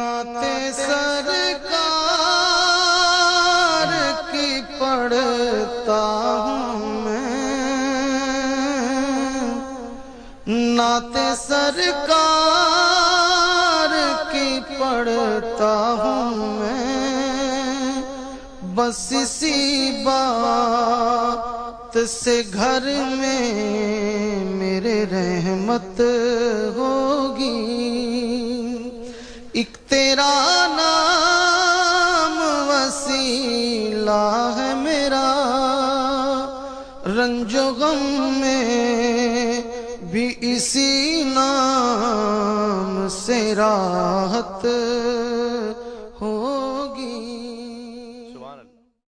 नाते सरकार की पढ़ता हूँ मैं, नाते सरकार की पढ़ता हूँ मैं। बस इसी बात से घर में मेरे रहमत होगी। एक तेरा नाम वसीला है मेरा, रंजो गम में भी इसी नाम से राहत